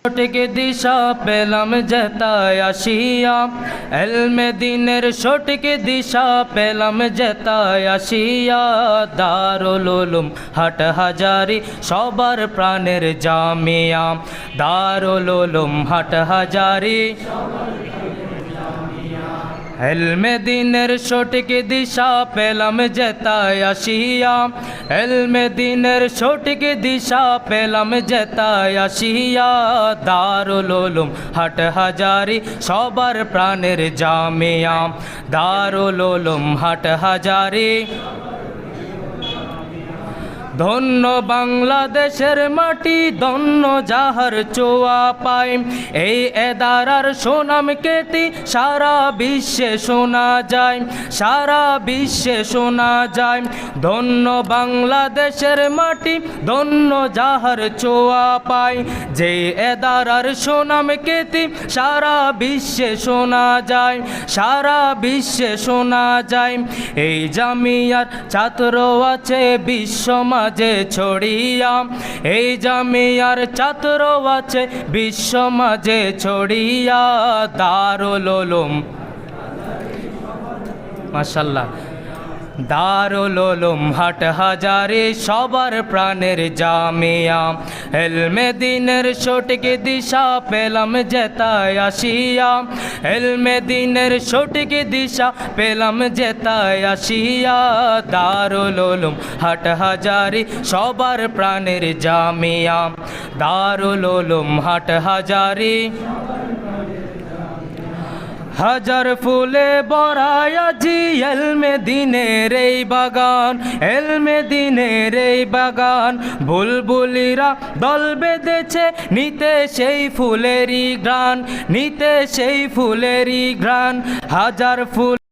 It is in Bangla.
সঠিক দিশা পেলাম যেতায় আসিয়া, এলমে দিনের সঠিক দিশা পেলাম যেতায় আসিয়া। দারুল উলুম হাটহাজারী সবার প্রাণের জামিয়া, দারুল উলুম হাটহাজারী এলমে দিনের সঠিক দিশা পেলাম যেতায় আসিয়া, এলমে দিনের সঠিক দিশা পেলাম যেতায় আসিয়া। দারুল উলুম হাটহাজারী সবার প্রাণের জামিয়া, দারুল উলুম হাটহাজারী। ধন্য বাংলাদেশের মাটি, ধন্য যাহার চোয়া পায়, এই এদারার সুনাম কেতি সারা বিশ্বে শোনা যায়, সারা বিশ্বে শোনা যায়। ধন্য বাংলাদেশের মাটি, ধন্য যাহার চোয়া পায়, যে এদারার সুনাম কেতি সারা বিশ্বে শোনা যায়, সারা বিশ্বে শোনা যায়। এই জামিয়ার ছাত্র আছে বিশ্ব মাঝে ছড়িয়া, এই জামিয়ার ছাত্র আছে বিশ্ব মাঝে ছড়িয়া। দারুল উলুম মাশাআল্লাহ, দারুল উলুম হাটহাজারী সবার প্রাণের জামিয়া, এলমে দিনের সঠিক দিশা পেলাম যেতায় আসিয়া, এলমে দিনের সঠিক দিশা পেলাম যেতায় আসিয়া। দারুল উলুম হাটহাজারী সবার প্রাণের জামিয়া, দারুল উলুম হাটহাজারী। হাজার ফুলে বরায় আজি এলমে দিনের এই বাগান, এলমে দিনের এই বাগান। বুলবুলিরা দল বেঁধেছে নিতে সেই ফুলেরই ঘ্রাণ, নিতে সেই ফুলেরই ঘ্রাণ। হাজার ফুল